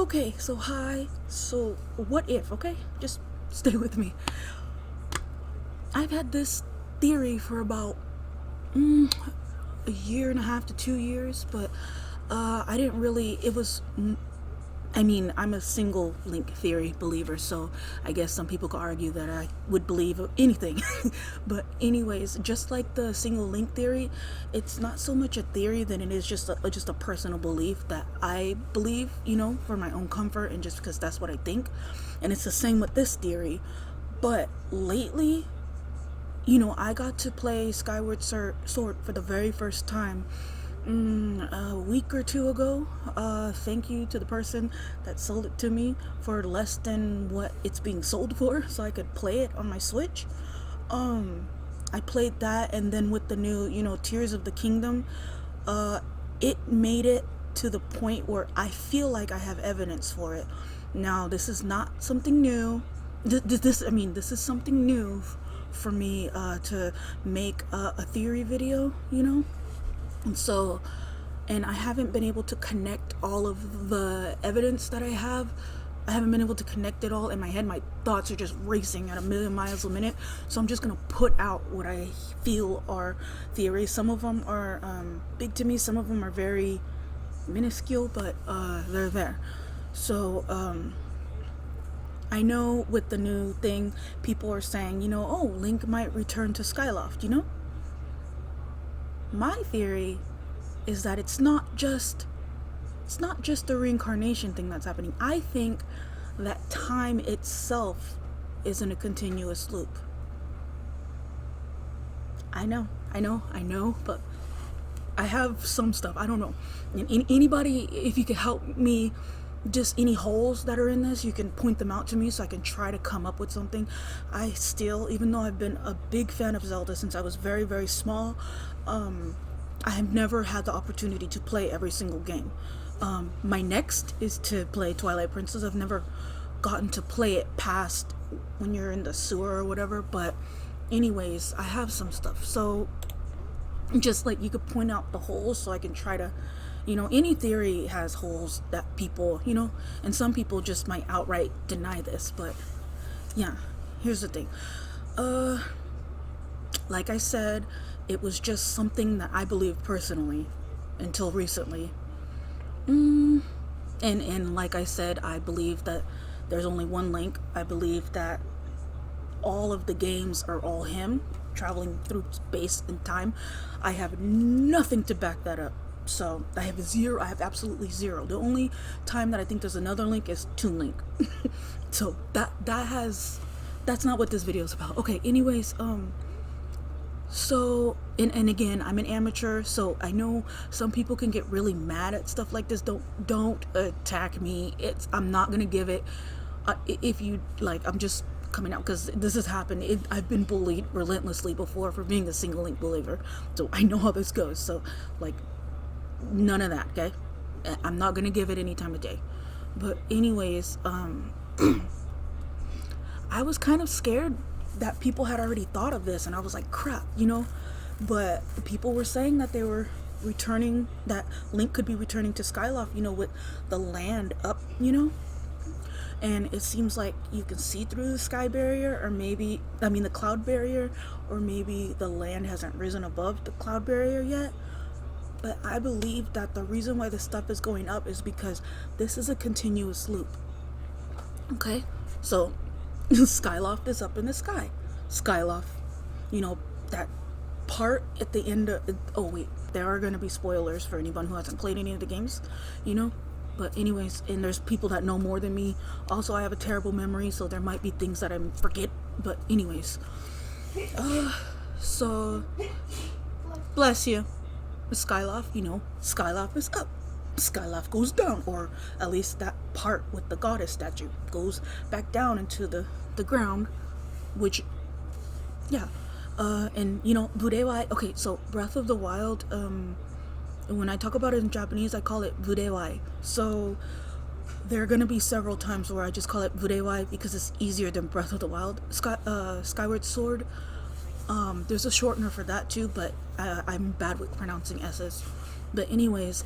Okay, so hi. So, what if, okay? Just stay with me. I've had this theory for about a year and a half to 2 years, but I didn't really. I mean, I'm a single link theory believer, so I guess some people could argue that I would believe anything. But anyways, just like the single link theory, it's not so much a theory than it is just a personal belief that I believe, for my own comfort and just because that's what I think. And it's the same with this theory. But lately, I got to play Skyward Sword for the very first time a week or two ago. Thank you to the person that sold it to me for less than what it's being sold for, so I could play it on my Switch. I played that, and then with the new, Tears of the Kingdom, it made it to the point where I feel like I have evidence for it. Now, this is not something new. This is something new for me to make a theory video, and so, and I haven't been able to connect all of the evidence that I have. I haven't been able to connect it all in my head. My thoughts are just racing at a million miles a minute. So I'm just going to put out what I feel are theories. Some of them are big to me. Some of them are very minuscule, but they're there. So I know with the new thing, people are saying, oh, Link might return to Skyloft, My theory is that it's not just the reincarnation thing that's happening. I think that time itself is in a continuous loop. I know, but I have some stuff. I don't know. Anybody, if you could help me, just any holes that are in this, you can point them out to me so I can try to come up with something. I still, even though I've been a big fan of Zelda since I was very, very small, I have never had the opportunity to play every single game. My next is to play Twilight Princess. I've never gotten to play it past when you're in the sewer or whatever, but anyways, I have some stuff. So just like you could point out the holes so I can try to, any theory has holes that people, and some people just might outright deny this, but yeah, here's the thing. Like I said, it was just something that I believed personally until recently. And like I said, I believe that there's only one Link. I believe that all of the games are all him traveling through space and time. I have nothing to back that up. So I have absolutely zero. The only time that I think there's another Link is Toon Link. So that's not what this video is about. Okay, anyways, so and again, I'm an amateur, so I know some people can get really mad at stuff like this. Don't attack me. I'm not gonna give it. If you like, I'm just coming out because this has happened. I've been bullied relentlessly before for being a single Link believer, so I know how this goes. So like, none of that. Okay, I'm not gonna give it any time of day. But anyways, I was kind of scared that people had already thought of this, and I was like, crap, but people were saying that they were returning, that Link could be returning to Skyloft, with the land up, and it seems like you can see through the sky barrier, or maybe, the cloud barrier, or maybe the land hasn't risen above the cloud barrier yet. But I believe that the reason why this stuff is going up is because this is a continuous loop. Okay, so Skyloft is up in the sky. Skyloft, that part at the end of... Oh, wait. There are going to be spoilers for anyone who hasn't played any of the games, But anyways, and there's people that know more than me. Also, I have a terrible memory, so there might be things that I forget. But anyways. So... Bless you. Skyloft, Skyloft is up. Skyloft goes down, or at least that part with the goddess statue goes back down into the ground, which, yeah, and Burewai. Okay, so Breath of the Wild. When I talk about it in Japanese, I call it Burewai. So there are gonna be several times where I just call it Burewai because it's easier than Breath of the Wild. Skyward Sword. There's a shortener for that too, but I'm bad with pronouncing S's. But anyways,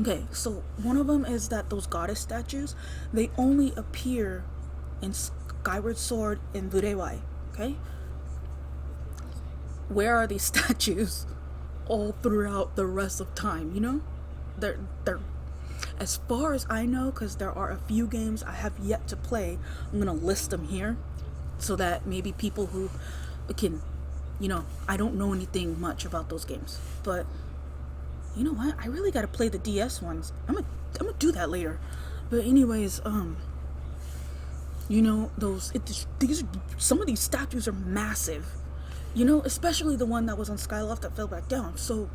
Okay, so one of them is that those goddess statues, they only appear in Skyward Sword and Burewai. Okay, where are these statues all throughout the rest of time? You know, they're as far as I know, because there are a few games I have yet to play. I'm gonna list them here so that maybe people who can, I don't know anything much about those games, but you know what? I really gotta play the DS ones. I'm gonna do that later. But anyways, these some of these statues are massive. Especially the one that was on Skyloft that fell back down. So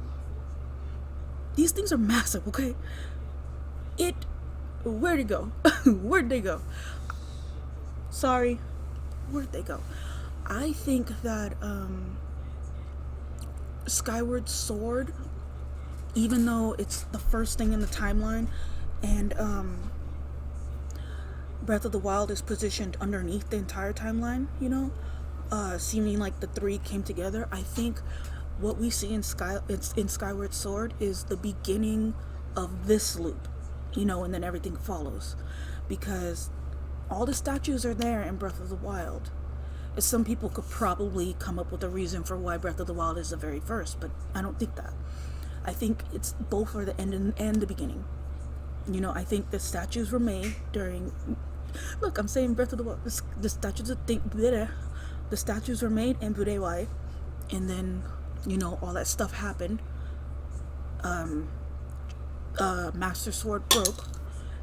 these things are massive, okay? Where'd it go? Where'd they go? Sorry, where'd they go? I think that Skyward Sword, even though it's the first thing in the timeline, and Breath of the Wild is positioned underneath the entire timeline, seeming like the three came together. I think what we see in Skyward Sword is the beginning of this loop, and then everything follows, because all the statues are there in Breath of the Wild. Some people could probably come up with a reason for why Breath of the Wild is the very first, but I don't think that. I think it's both for the end and the beginning. I think the statues were made during. Look, I'm saying Breath of the Wild. The statues were made in Burewai, and then all that stuff happened. Master Sword broke,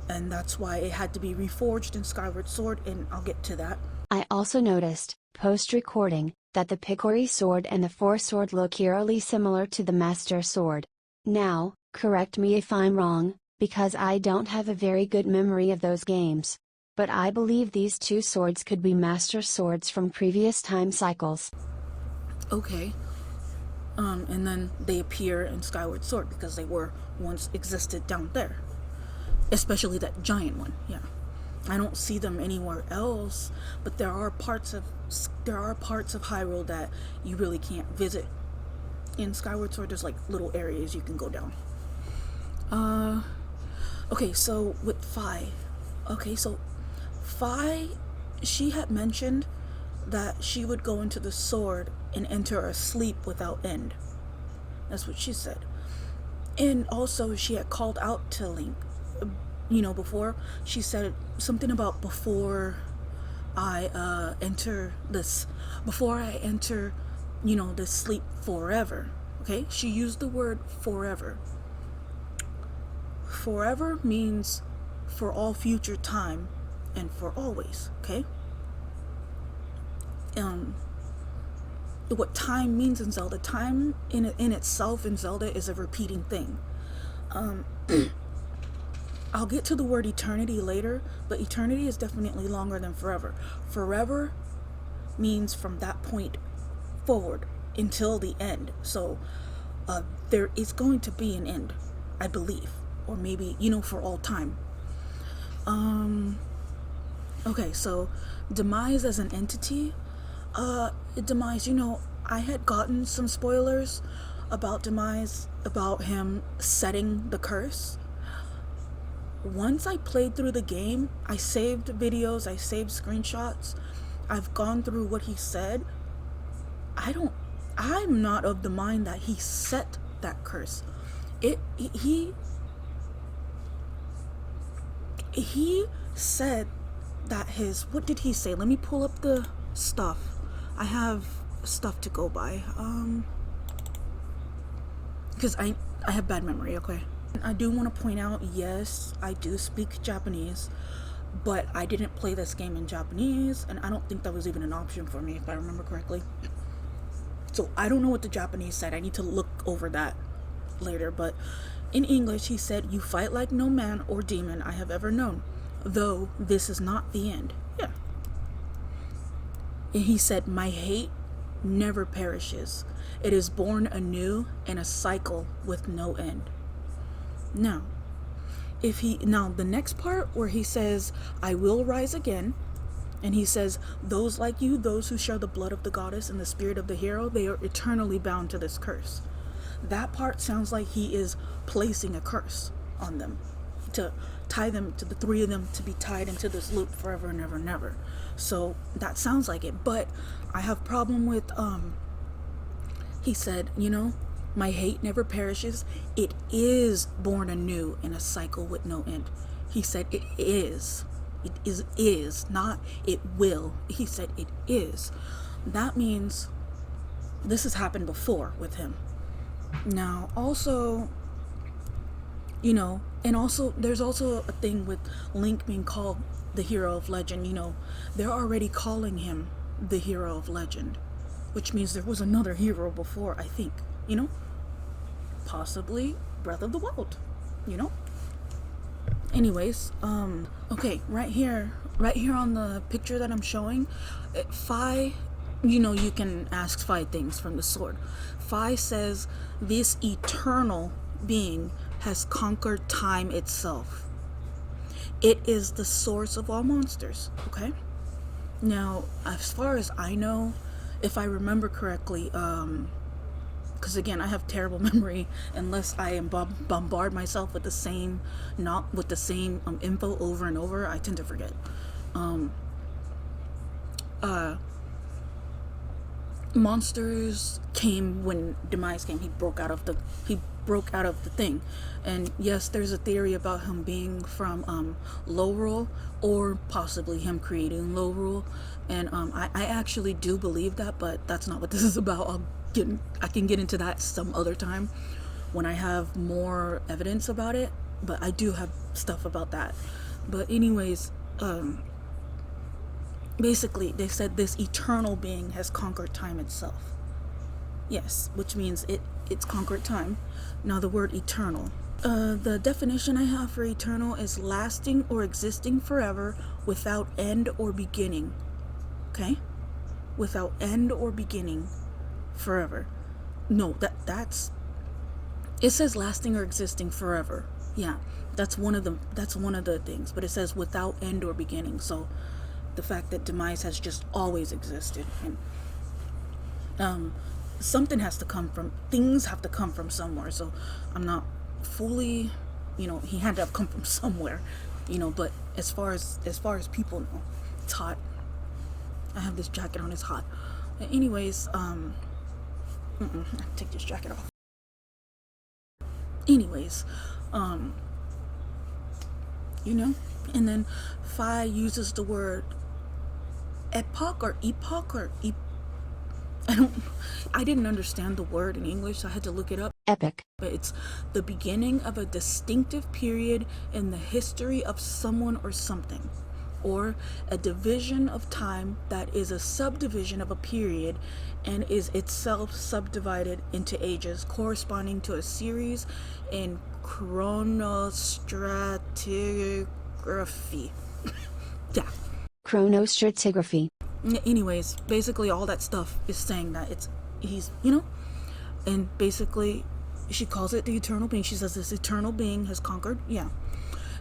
and that's why it had to be reforged in Skyward Sword, and I'll get to that. I also noticed, post-recording, that the Picori sword and the Four sword look eerily similar to the Master Sword. Now, correct me if I'm wrong, because I don't have a very good memory of those games. But I believe these two swords could be Master Swords from previous time cycles. Okay. And then they appear in Skyward Sword because they were once existed down there. Especially that giant one, yeah. I don't see them anywhere else, but there are parts of Hyrule that you really can't visit. In Skyward Sword, there's like little areas you can go down. Okay, so with Fi. Okay, so Fi, she had mentioned that she would go into the sword and enter a sleep without end. That's what she said. And also, she had called out to Link. Before, she said something about before I enter this sleep forever. Okay, she used the word forever. Forever means for all future time and for always. Okay. What time means in Zelda? Time in itself in Zelda is a repeating thing. I'll get to the word eternity later, but eternity is definitely longer than forever. Forever means from that point forward until the end. So there is going to be an end, I believe, or maybe for all time. Okay, so Demise as an entity. Demise, I had gotten some spoilers about Demise, about him setting the curse. Once I played through the game, I saved videos, I saved screenshots, I've gone through what he said. I'm not of the mind that he set that curse. He said that what did he say? Let me pull up the stuff. I have stuff to go by. Because I have bad memory, okay? I do want to point out, yes, I do speak Japanese, but I didn't play this game in Japanese, and I don't think that was even an option for me, if I remember correctly. So I don't know what the Japanese said. I need to look over that later, but in English, he said, "You fight like no man or demon I have ever known, though this is not the end." Yeah. And he said, "My hate never perishes. It is born anew in a cycle with no end." Now, the next part where he says, "I will rise again," and he says, "Those like you, those who share the blood of the goddess and the spirit of the hero, they are eternally bound to this curse." That part sounds like he is placing a curse. on them, to tie them, to the three of them to be tied into this loop forever and ever and ever. So that sounds like it, but I have problem with he said, my hate never perishes. It is born anew in a cycle with no end. He said it is. It is, not it will. He said it is. That means this has happened before with him. Now, also, and also there's also a thing with Link being called the hero of legend. They're already calling him the hero of legend, which means there was another hero before, I think. Possibly Breath of the Wild. Anyways, okay, right here on the picture that I'm showing, Phi, you can ask Phi things from the sword. Phi says this eternal being has conquered time itself. It is the source of all monsters, okay? Now, as far as I know, if I remember correctly, because again, I have terrible memory unless I am bombard myself with the same info over and over. I tend to forget. Monsters came when Demise came. He broke out of the thing, and yes, there's a theory about him being from Lowrul, or possibly him creating Lowrul, and I actually do believe that, but that's not what this is about. I can get into that some other time when I have more evidence about it, but I do have stuff about that. But anyways, basically they said this eternal being has conquered time itself. Yes, which means it's conquered time. Now the word eternal. The definition I have for eternal is lasting or existing forever without end or beginning. Okay? Without end or beginning. Forever. No, that's it says lasting or existing forever. Yeah, that's one of the things, but it says without end or beginning. So the fact that Demise has just always existed, and things have to come from somewhere. So I'm not fully, he had to have come from somewhere, but as far as people know, it's hot. I have this jacket on, it's hot. Anyways, take this jacket off. Anyways, and then Phi uses the word epoch or I didn't understand the word in English, so I had to look it up. Epic. But it's the beginning of a distinctive period in the history of someone or something, or a division of time that is a subdivision of a period and is itself subdivided into ages corresponding to a series in chronostratigraphy. Yeah. Chronostratigraphy. Anyways, basically all that stuff is saying that he's, and basically she calls it the eternal being. She says this eternal being has conquered. Yeah.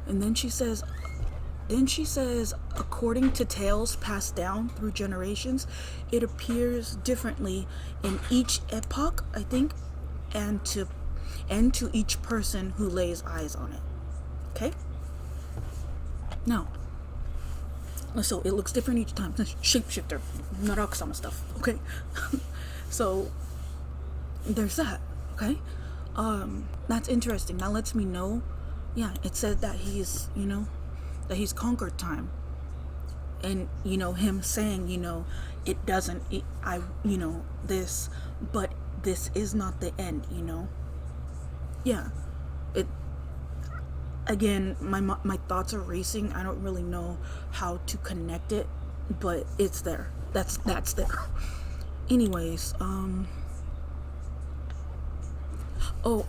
And then she says, according to tales passed down through generations, it appears differently in each epoch, I think, and to each person who lays eyes on it. Okay? Now, so it looks different each time. Shapeshifter, Narakusama stuff. Okay? So, there's that. Okay? That's interesting. That lets me know, yeah, it said that he's, that he's conquered time, and him saying it doesn't this, but this is not the end. Yeah, it again, my thoughts are racing. I don't really know how to connect it, but it's there. That's there. Anyways, oh,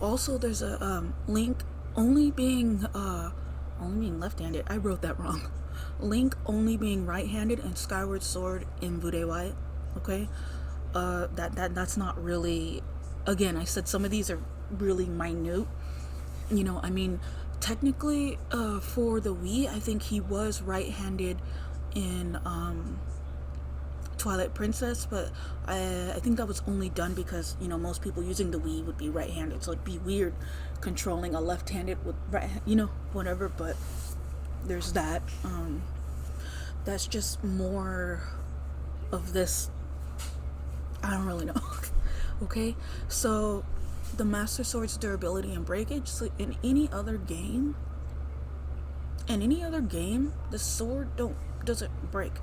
also there's a Link only being left-handed. I wrote that wrong. Link only being right-handed and Skyward Sword in Bude White. Okay, that's not really. Again, I said some of these are really minute. I mean, technically, for the Wii, I think he was right-handed in Twilight Princess, but I think that was only done because, you know, most people using the Wii would be right-handed, so it'd be weird controlling a left-handed with right, you know, whatever. But there's that. That's just more of this. I don't really know. Okay, so the Master Sword's durability and breakage. So in any other game, the sword doesn't break.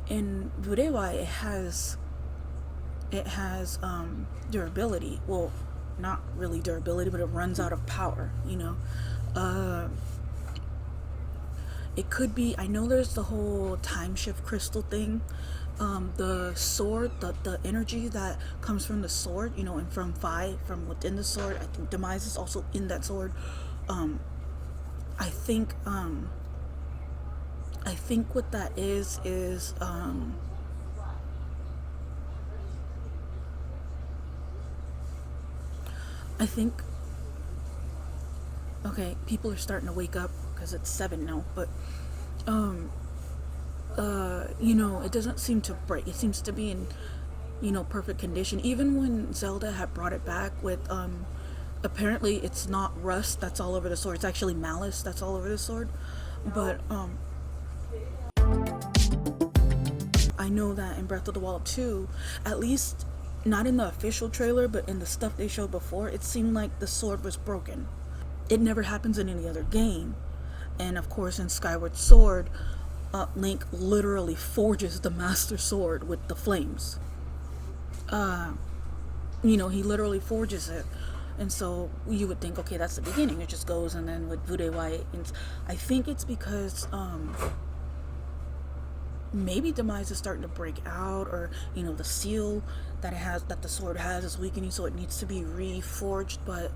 In Burewa, it has durability. Well, not really durability, but it runs out of power. You know, it could be. I know there's the whole time shift crystal thing. The sword, the energy that comes from the sword, you know, and from within the sword. I think Demise is also in that sword. I think what that is I think, okay, people are starting to wake up because it's 7 now, but you know, it doesn't seem to break. It seems to be in, you know, perfect condition. Even when Zelda had brought it back with apparently it's not rust that's all over the sword, it's actually malice that's all over the sword. But I know that in Breath of the Wild 2, at least not in the official trailer, but in the stuff they showed before, it seemed like the sword was broken. It never happens in any other game. And of course in Skyward Sword, Link literally forges the Master Sword with the flames. You know, he literally forges it. And so you would think, okay, that's the beginning. It just goes, and then with Budewa, I think it's because maybe Demise is starting to break out, or, you know, the seal that the sword has is weakening, so it needs to be reforged. But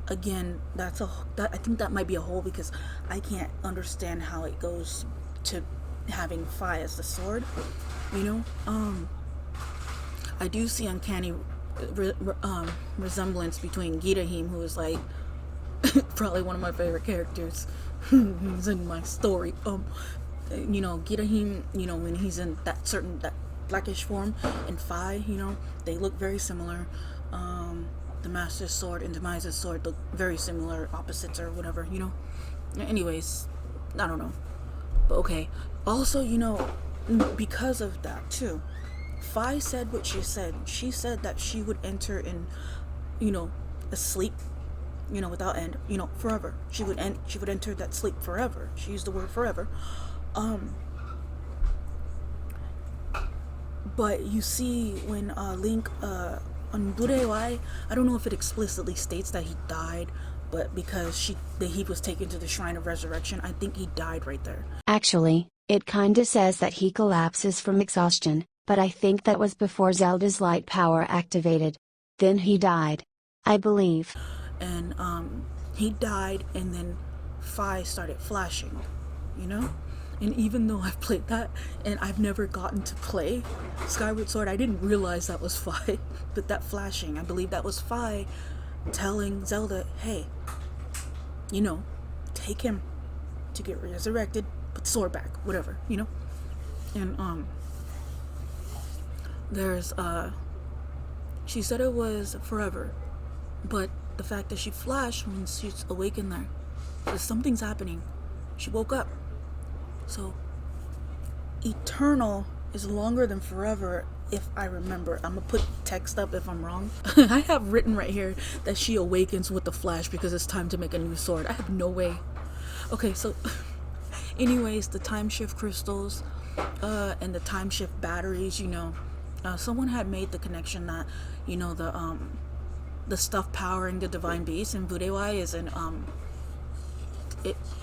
again, I think that might be a hole, because I can't understand how it goes to having Fi as the sword, you know. I do see uncanny resemblance between Girahim, who is like probably one of my favorite characters who's in my story. You know, Girahim, you know, when he's in that blackish form, and Fi, you know, they look very similar. The Master's Sword and Demise's sword look very similar, opposites or whatever, you know. Anyways, I don't know. But okay. Also, you know, because of that too, Fi said what she said. She said that she would enter in, you know, a sleep, you know, without end, you know, forever. She would enter that sleep forever. She used the word forever. But you see when Link on Burewai, I don't know if it explicitly states that he died, but because he was taken to the Shrine of Resurrection, I think he died right there. Actually, it kinda says that he collapses from exhaustion, but I think that was before Zelda's light power activated. Then he died, I believe. And he died, and then Fi started flashing, you know? And even though I've played that, and I've never gotten to play Skyward Sword, I didn't realize that was Fi. But that flashing, I believe that was Fi telling Zelda, hey, you know, take him to get resurrected, put the sword back, whatever, you know? And there's she said it was forever, but the fact that she flashed when she's awakened there, so something's happening. She woke up. So eternal is longer than forever, if I remember. I'm gonna put text up if I'm wrong. I have written right here that she awakens with the flash because it's time to make a new sword. I have no way. Okay, so anyways, the time shift crystals and the time shift batteries, you know, someone had made the connection that, you know, the stuff powering the divine beast in Budewai is in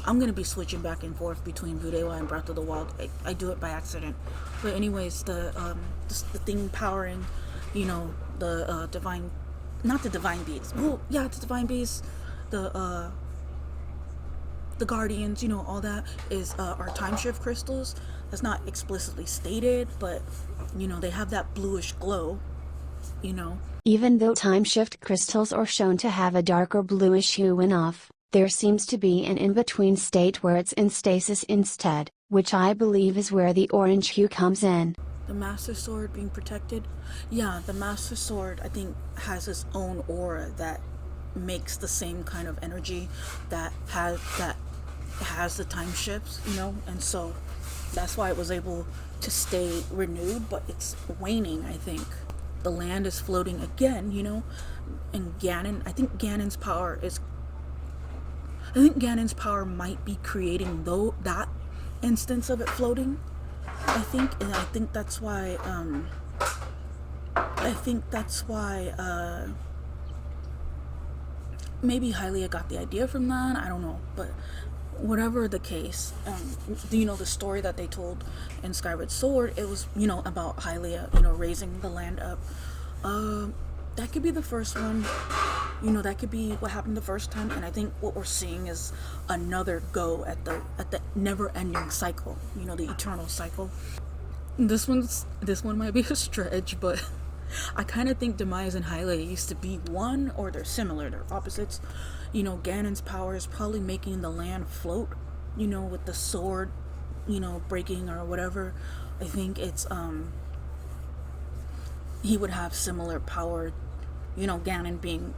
I'm gonna be switching back and forth between Budewa and Breath of the Wild. I do it by accident. But anyways, the thing powering, you know, the divine, not the divine beasts. Well, yeah, the divine beasts, the guardians, you know, all that is our time shift crystals. That's not explicitly stated, but you know, they have that bluish glow, you know. Even though time shift crystals are shown to have a darker bluish hue when off, there seems to be an in-between state where it's in stasis instead, which I believe is where the orange hue comes in. The Master Sword being protected. Yeah, the Master Sword, I think, has its own aura that makes the same kind of energy that has the time shifts, and so that's why it was able to stay renewed, but it's waning, I think. The land is floating again, and I think Ganon's power might be creating though that instance of it floating. I think that's why maybe Hylia got the idea from that. I don't know, but whatever the case, the story that they told in Skyward Sword, it was about Hylia, raising the land up. That could be the first one. That could be what happened the first time, and I think what we're seeing is another go at the never-ending cycle. The eternal cycle. This one might be a stretch, but I kind of think Demise and Hylia used to be one, or they're similar, they're opposites. Ganon's power is probably making the land float, with the sword, breaking or whatever. I think it's, he would have similar power, Ganon being,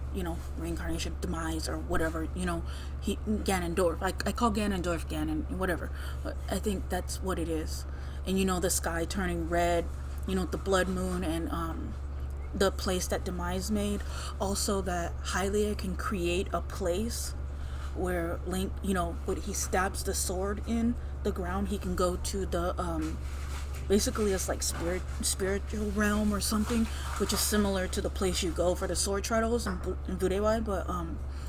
reincarnation, Demise, or whatever, Ganondorf. I call Ganondorf Ganon, whatever. But I think that's what it is. And, the sky turning red, the blood moon, and, the place that Demise made. Also that Hylia can create a place where Link, when he stabs the sword in the ground, he can go to the, basically it's like spiritual realm or something, which is similar to the place you go for the sword trials in Budewai. But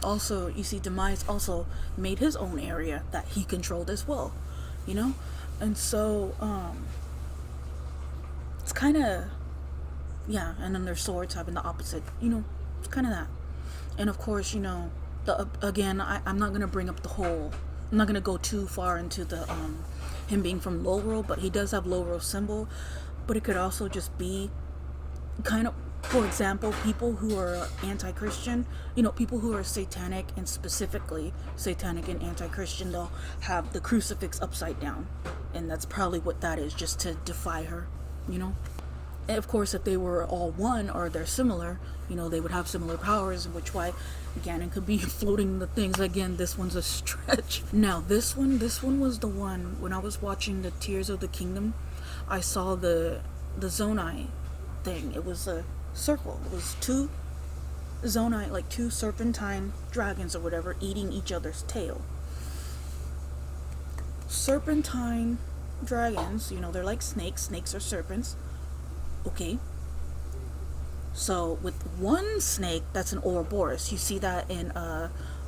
also you see Demise also made his own area that he controlled as well, and so it's kind of, yeah. And then their swords having the opposite, it's kind of that. And of course, again, I'm not gonna bring up the whole, I'm not gonna go too far into the him being from Lowrel, but he does have Lowrel symbol. But it could also just be kind of, for example, people who are anti-Christian, people who are satanic, and specifically satanic and anti-Christian, they'll have the crucifix upside down, and that's probably what that is, just to defy her, And of course, if they were all one, or they're similar, they would have similar powers, which why Ganon could be floating the things. Again, this one's a stretch. Now, this one was the one, when I was watching the Tears of the Kingdom, I saw the Zonai thing. It was a circle. It was two Zonai, like two serpentine dragons or whatever, eating each other's tail. Serpentine dragons, they're like snakes. Snakes are serpents. Okay. So with one snake, that's an Ouroboros. You see that in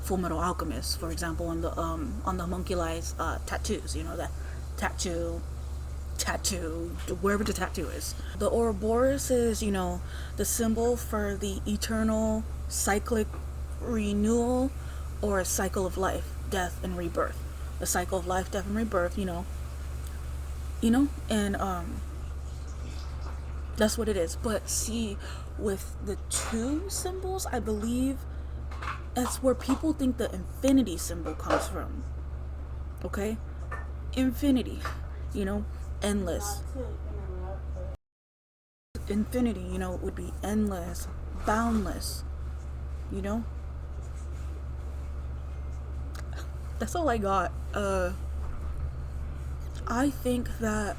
Full Metal Alchemist, for example, on the homunculi's tattoos. That tattoo, wherever the tattoo is. The Ouroboros is, the symbol for the eternal cyclic renewal, or a cycle of life, death, and rebirth. The cycle of life, death, and rebirth. And that's what it is. But see, with the two symbols, I believe that's where people think the infinity symbol comes from. Okay? Infinity, endless. Infinity, would be endless, boundless, That's all I got. I think that,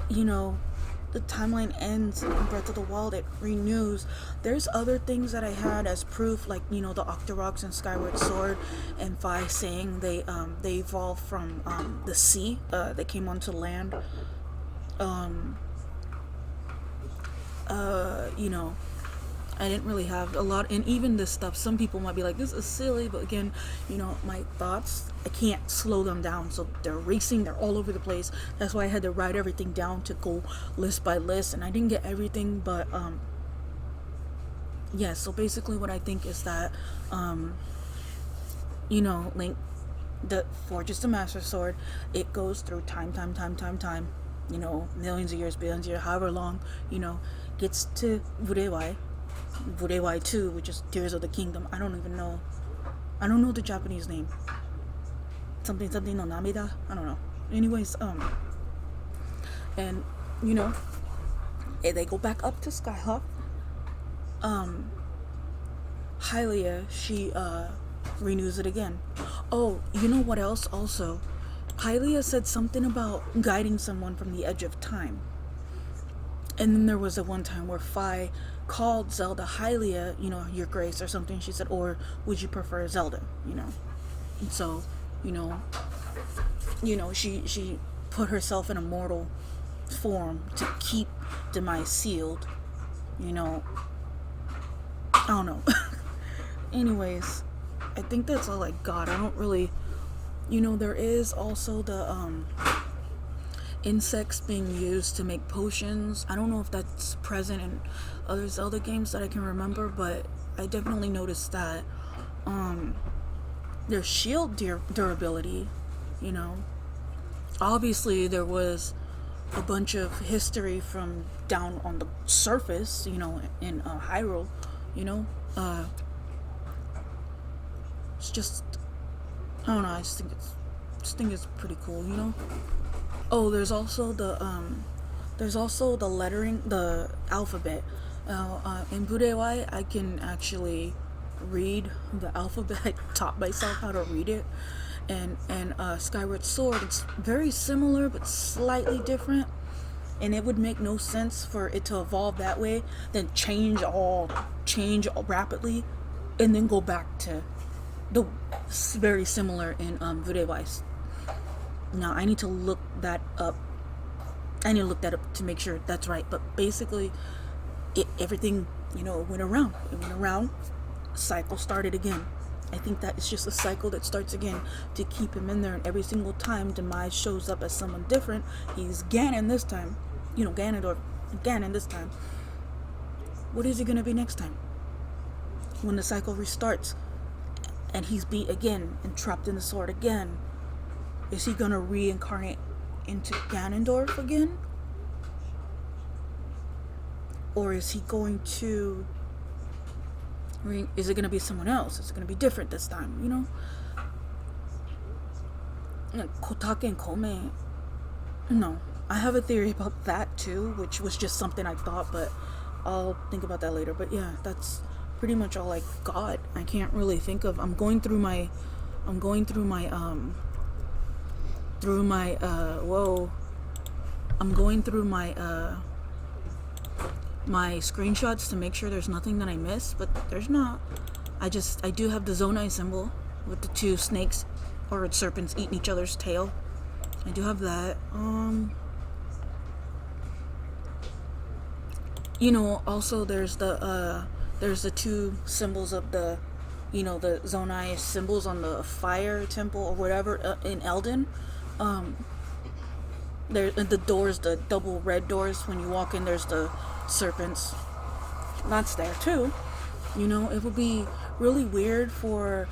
the timeline ends in Breath of the Wild, it renews. There's other things that I had as proof, like, the Octoroks and Skyward Sword, and Fi saying they evolved from the sea, they came onto land. I didn't really have a lot, and even this stuff, some people might be like, this is silly, but again, my thoughts, I can't slow them down, so they're racing, they're all over the place. That's why I had to write everything down to go list by list, and I didn't get everything, but yeah. So basically what I think is that Link that forges the Master Sword, it goes through time, millions of years, billions of years, however long, gets to Budewai 2, which is Tears of the Kingdom. I don't know the Japanese name. Something no Namida? I don't know. Anyways, and you know, they go back up to Skyloft. Hylia, she renews it again. Oh, you know what else also? Hylia said something about guiding someone from the edge of time. And then there was a one time where Fi called Zelda Hylia, your grace or something. She said, or would you prefer Zelda, And so, she put herself in a mortal form to keep Demise sealed. I don't know. Anyways, I think that's all I got. I don't really, there is also the insects being used to make potions. I don't know if that's present in other Zelda games that I can remember, but I definitely noticed that. Their shield durability, obviously there was a bunch of history from down on the surface, in Hyrule, it's just, I don't know, I just think it's pretty cool, Oh, there's also the lettering, the alphabet. In Budewai, I can actually read the alphabet. I taught myself how to read it. And Skyward Sword, it's very similar but slightly different. And it would make no sense for it to evolve that way, then change rapidly, and then go back to the very similar in Budewai. Now, I need to look that up. To make sure that's right. But basically, everything, went around. It went around. Cycle started again. I think that it's just a cycle that starts again to keep him in there. And every single time Demise shows up as someone different, he's Ganon this time. Ganon this time. What is he going to be next time? When the cycle restarts and he's beat again and trapped in the sword again. Is he gonna reincarnate into Ganondorf again? Or is he going to... is it gonna be someone else? Is it gonna be different this time, Kotake and Kome... No. I have a theory about that too, which was just something I thought, but I'll think about that later. But yeah, that's pretty much all I got. I can't really think of... I'm going through my my screenshots to make sure there's nothing that I missed, but there's not. I do have the Zonai symbol with the two snakes or serpents eating each other's tail. I do have that. Also there's the two symbols of the the Zonai symbols on the fire temple or whatever in Elden. There the doors, the double red doors. When you walk in, there's the serpents. That's there too. It would be really weird for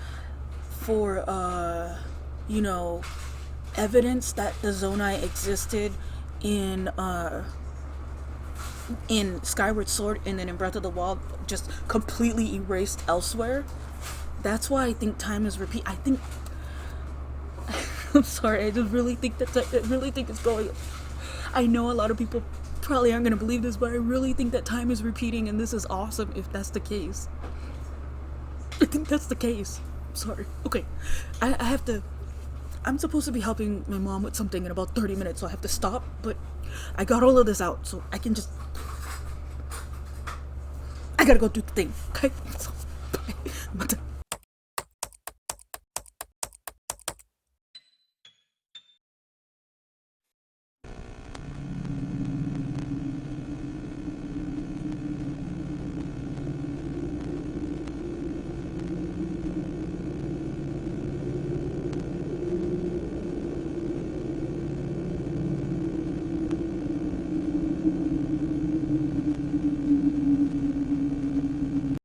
evidence that the Zonai existed in Skyward Sword and then in Breath of the Wild just completely erased elsewhere. That's why I think time is repeat. I think. I'm sorry. I just really think it's going. I know a lot of people probably aren't gonna believe this, but I really think that time is repeating, and this is awesome if that's the case. I think that's the case. I'm sorry. Okay, I have to. I'm supposed to be helping my mom with something in about 30 minutes, so I have to stop. But I got all of this out, so I can just. I gotta go do the thing. Okay. So,